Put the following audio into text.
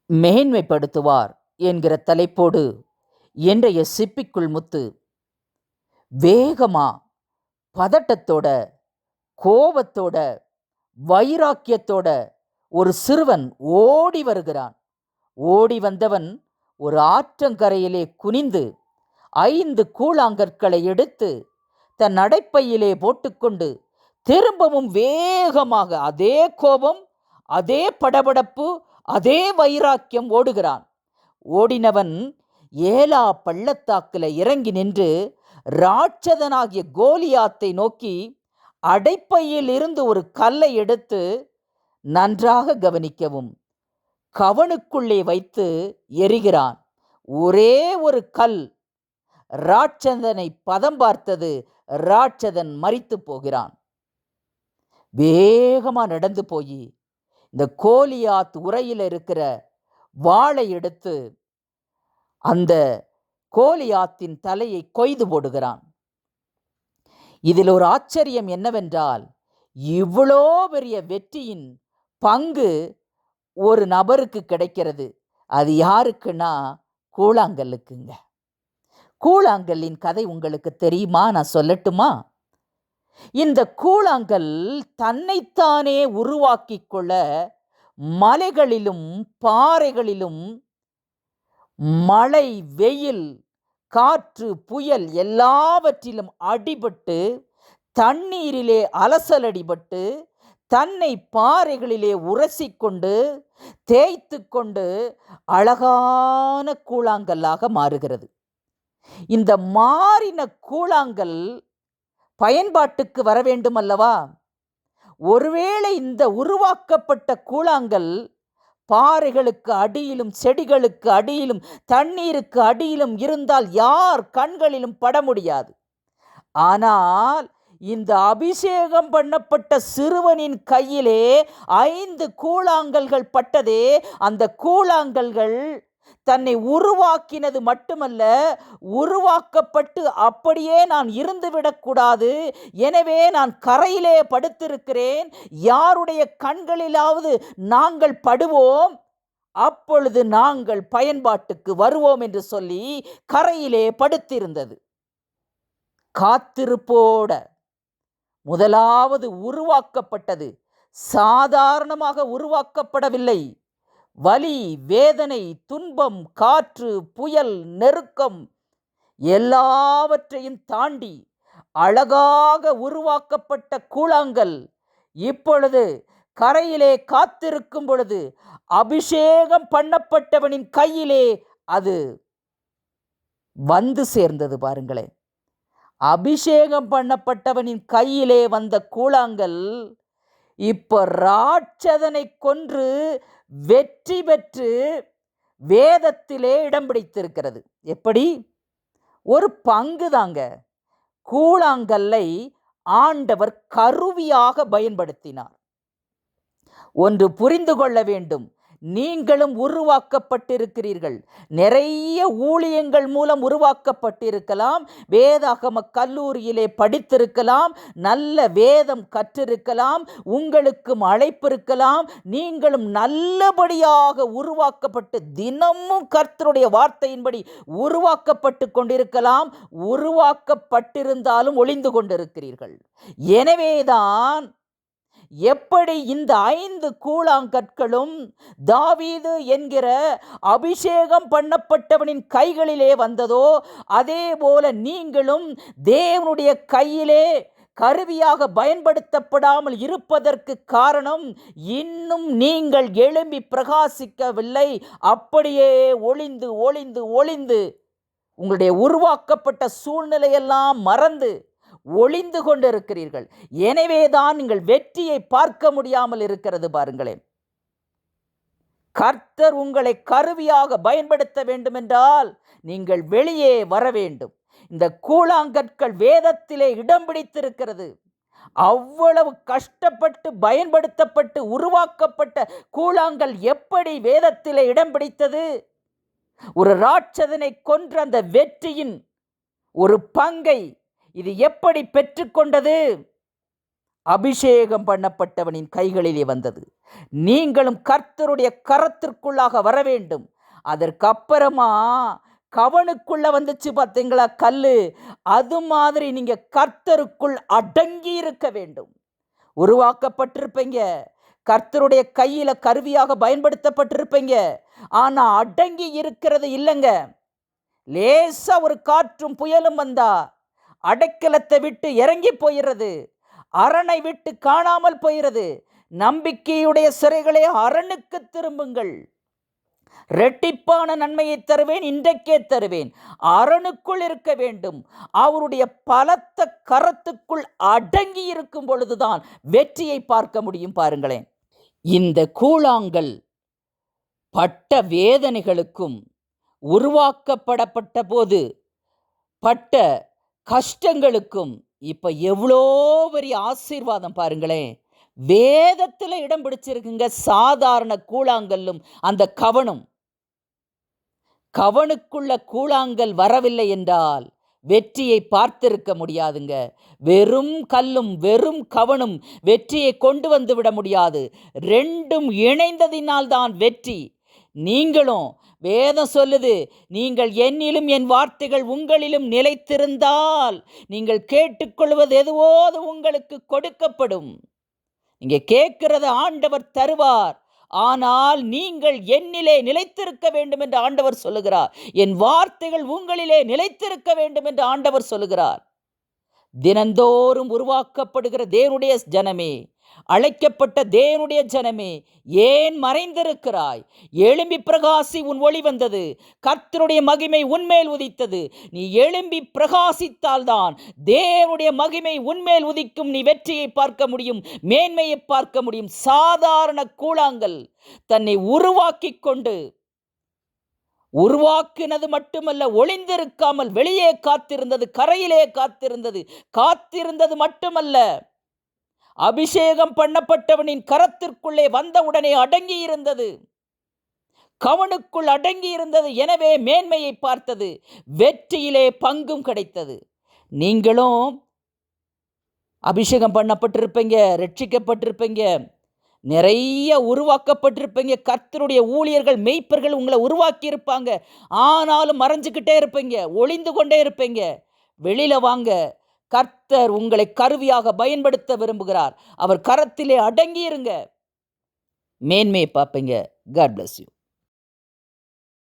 மேன்மைப்படுத்துவார் என்கிற தலைப்போடு இன்றைய சிப்பிக்குள் முத்து வேகமா, பதட்டத்தோட, கோபத்தோட, வைராக்கியத்தோட ஒரு சிறுவன் ஓடி வருகிறான். ஓடி வந்தவன் ஒரு ஆற்றங்கரையிலே குனிந்து 5 கூழாங்கற்களை எடுத்து தன் நடைப்பையிலே போட்டுக்கொண்டு திரும்பவும் வேகமாக அதே கோபம், அதே படபடப்பு, அதே வைராக்கியம் ஓடுகிறான். ஓடினவன் ஏலா பள்ளத்தாக்கில் இறங்கி நின்று ராட்சதனாகிய கோலியாத்தை நோக்கி அடைப்பையில் இருந்து ஒரு கல்லை எடுத்து, நன்றாக கவனிக்கவும், கவனுக்குள்ளே வைத்து எரிகிறான். ஒரே ஒரு கல் ராட்சதனை பதம் பார்த்தது. ராட்சதன் மரித்து போகிறான். வேகமா நடந்து போய் இந்த கோலியாத் உரையில் இருக்கிற வாளை எடுத்து அந்த கோலியாத்தின் தலையை கொய்து போடுகிறான். இதில் ஒரு ஆச்சரியம் என்னவென்றால், இவ்வளோ பெரிய வெற்றியின் பங்கு ஒரு நபருக்கு கிடைக்கிறது. அது யாருக்குன்னா கூழாங்கல்லுக்குங்க. கூழாங்கல்லின் கதை உங்களுக்கு தெரியுமா? நான் சொல்லட்டுமா? இந்த கூழாங்கல் தன்னைத்தானே உருவாக்கி கொள்ள மலைகளிலும் பாறைகளிலும் மழை, வெயில், காற்று, புயல் எல்லாவற்றிலும் அடிபட்டு, தண்ணீரிலே அலசலடிபட்டு, தன்னை பாறைகளிலே உரசிக்கொண்டு தேய்த்து கொண்டு அழகான கூழாங்கல்லாக மாறுகிறது. இந்த மாறின கூழாங்கல் பயன்பாட்டுக்கு வர வேண்டும் அல்லவா? ஒருவேளை இந்த உருவாக்கப்பட்ட கூழாங்கல் பாறைகளுக்கு அடியிலும், செடிகளுக்கு அடியிலும், தண்ணீருக்கு அடியிலும் இருந்தால் யார் கண்களிலும் பட முடியாது. ஆனால் இந்த அபிஷேகம் பண்ணப்பட்ட சிறுவனின் கையிலே 5 கூழாங்கல்கள் பட்டதே. அந்த கூழாங்கல்கள் தன்னை உருவாக்கினது மட்டுமல்ல, உருவாக்கப்பட்டு அப்படியே நான் இருந்துவிடக்கூடாது, எனவே நான் கரையிலே படுத்திருக்கிறேன், யாருடைய கண்களிலாவது நாங்கள் படுவோம், அப்பொழுது நாங்கள் பயன்பாட்டுக்கு வருவோம் என்று சொல்லி கரையிலே படுத்திருந்தது. காத்திருப்போட முதலாவது உருவாக்கப்பட்டது. சாதாரணமாக உருவாக்கப்படவில்லை. வலி, வேதனை, துன்பம், காற்று, புயல், நெருக்கம் எல்லாவற்றையும் தாண்டி அழகாக உருவாக்கப்பட்ட கூழாங்கல் இப்பொழுது கரையிலே காத்திருக்கும் பொழுது அபிஷேகம் பண்ணப்பட்டவனின் கையிலே அது வந்து சேர்ந்தது. பாருங்களேன், அபிஷேகம் பண்ணப்பட்டவனின் கையிலே வந்த கூழாங்கல் இப்ப ராட்சதனை கொன்று வெற்றி பெற்று வேதத்திலே இடம் பிடித்திருக்கிறது. எப்படி? ஒரு பங்கு தாங்க. கூழாங்கல்லை ஆண்டவர் கருவியாக பயன்படுத்தினார். ஒன்று புரிந்து கொள்ள வேண்டும், நீங்களும் உருவாக்கப்பட்டிருக்கிறீர்கள். நிறைய ஊழியங்கள் மூலம் உருவாக்கப்பட்டிருக்கலாம். வேதாகம கல்லூரியிலே படித்திருக்கலாம், நல்ல வேதம் கற்றிருக்கலாம், உங்களுக்கும் அழைப்பு இருக்கலாம். நீங்களும் நல்லபடியாக உருவாக்கப்பட்டு தினமும் கர்த்தருடைய வார்த்தையின்படி உருவாக்கப்பட்டு கொண்டிருக்கலாம். உருவாக்கப்பட்டிருந்தாலும் ஒளிந்து கொண்டிருக்கிறீர்கள். எனவேதான் எப்படி இந்த 5 கூழாங்கற்களும் தாவீது என்கிற அபிஷேகம் பண்ணப்பட்டவனின் கைகளிலே வந்ததோ, அதே போல நீங்களும் தேவனுடைய கையிலே கருவியாக பயன்படுத்தப்படாமல் இருப்பதற்கு காரணம், இன்னும் நீங்கள் எழும்பி பிரகாசிக்கவில்லை. அப்படியே ஒளிந்து ஒளிந்து ஒளிந்து உங்களுடைய உருவாக்கப்பட்ட சூழ்நிலையெல்லாம் மறந்து ஒளிந்து கொண்டிருக்கிறீர்கள். எனவேதான் நீங்கள் வெற்றியை பார்க்க முடியாமல் இருக்கிறது. பாருங்களேன், கர்த்தர் உங்களை கருவியாக பயன்படுத்த வேண்டும் என்றால் நீங்கள் வெளியே வர வேண்டும். இந்த கூழாங்கற்கள் வேதத்திலே இடம் பிடித்திருக்கிறது. அவ்வளவு கஷ்டப்பட்டு பயன்படுத்தப்பட்டு உருவாக்கப்பட்ட கூழாங்கல் எப்படி வேதத்திலே இடம் பிடித்தது? ஒரு ராட்சதனை கொன்ற அந்த வெற்றியின் ஒரு பங்கை இது எப்படி பெற்றுக்கொண்டது? அபிஷேகம் பண்ணப்பட்டவனின் கைகளிலே வந்தது. நீங்களும் கர்த்தருடைய கரத்திற்குள்ளாக வர வேண்டும். அதற்கப்புறமா கவனுக்குள்ள வந்துச்சு பார்த்தீங்களா கல்லு, அது மாதிரி நீங்க கர்த்தருக்குள் அடங்கி இருக்க வேண்டும். உருவாக்கப்பட்டிருப்பீங்க, கர்த்தருடைய கையில கருவியாக பயன்படுத்தப்பட்டிருப்பீங்க. ஆனா அடங்கி இருக்கிறது இல்லைங்க. லேசா ஒரு காற்றும் புயலும் வந்தா அடைக்கலத்தை விட்டு இறங்கி போயிடுறது, அரணை விட்டு காணாமல் போயிடுறது. நம்பிக்கையுடைய சிறைகளே அரணுக்கு திரும்புங்கள், இரட்டிப்பான நன்மையை தருவேன், இன்றைக்கே தருவேன். அரணுக்குள் இருக்க வேண்டும். அவருடைய பலத்த கரத்துக்குள் அடங்கி இருக்கும் பொழுதுதான் வெற்றியை பார்க்க முடியும். பாருங்களேன், இந்த கூழாங்கல் பட்ட வேதனைகளுக்கும் உருவாக்கப்படப்பட்ட போது பட்ட கஷ்டங்களுக்கும் இப்ப எவ்வளோ பெரிய ஆசீர்வாதம் பாருங்களேன். வேதத்தில் இடம் பிடிச்சிருக்குங்க. சாதாரண கூழாங்கல்லும் அந்த கவனுக்குள்ள கூழாங்கல் வரவில்லை என்றால் வெற்றியை பார்த்திருக்க முடியாதுங்க. வெறும் கல்லும் வெறும் கவனும் வெற்றியை கொண்டு வந்து விட முடியாது. ரெண்டும் இணைந்ததினால் தான் வெற்றி. நீங்களும், வேதம் சொல்லுது, நீங்கள் என்னிலும் என் வார்த்தைகள் உங்களிலும் நிலைத்திருந்தால் நீங்கள் கேட்டுக்கொள்வது எதுவோ அது உங்களுக்கு கொடுக்கப்படும். நீங்க கேட்கிறத ஆண்டவர் தருவார். ஆனால் நீங்கள் என்னிலே நிலைத்திருக்க வேண்டும் என்று ஆண்டவர் சொல்லுகிறார். என் வார்த்தைகள் உங்களிலே நிலைத்திருக்க வேண்டும் என்று ஆண்டவர் சொல்லுகிறார். தினந்தோறும் உருவாக்கப்படுகிற தேவனுடைய ஜனமே, அழைக்கப்பட்ட தேவனுடைய ஜனமே, ஏன் மறைந்திருக்கிறாய்? எழும்பி பிரகாசி, உன் ஒளி வந்தது. கர்த்தருடைய மகிமை உன்மேல் உதித்தது. நீ எழும்பி பிரகாசித்தால்தான் தேவனுடைய மகிமை உன்மேல் உதிக்கும். நீ வெற்றியை பார்க்க முடியும், மேன்மையை பார்க்க முடியும். சாதாரண கூழாங்கல் தன்னை உருவாக்கி கொண்டு, உருவாக்கினது மட்டுமல்ல, ஒளிந்திருக்காமல் வெளியே காத்திருந்தது, கரையிலே காத்திருந்தது மட்டுமல்ல, அபிஷேகம் பண்ணப்பட்டவனின் கரத்திற்குள்ளே வந்தவுடனே அடங்கி இருந்தது, கவனுக்குள் அடங்கி இருந்தது. எனவே மேன்மையை பார்த்தது, வெற்றியிலே பங்கும் கிடைத்தது. நீங்களும் அபிஷேகம் பண்ணப்பட்டிருப்பீங்க, ரட்சிக்கப்பட்டிருப்பீங்க, நிறைய உருவாக்கப்பட்டிருப்பீங்க. கர்த்தருடைய ஊழியர்கள், மெய்ப்பர்கள் உங்களை உருவாக்கி இருப்பாங்க. ஆனாலும் மறைஞ்சுக்கிட்டே இருப்பீங்க, ஒளிந்து கொண்டே இருப்பீங்க. வெளியில வாங்க. கர்த்தர் உங்களை கருவியாக பயன்படுத்த விரும்புகிறார். அவர் கரத்திலே அடங்கி இருங்க, மேன்மையை பார்ப்பீங்க. God bless you.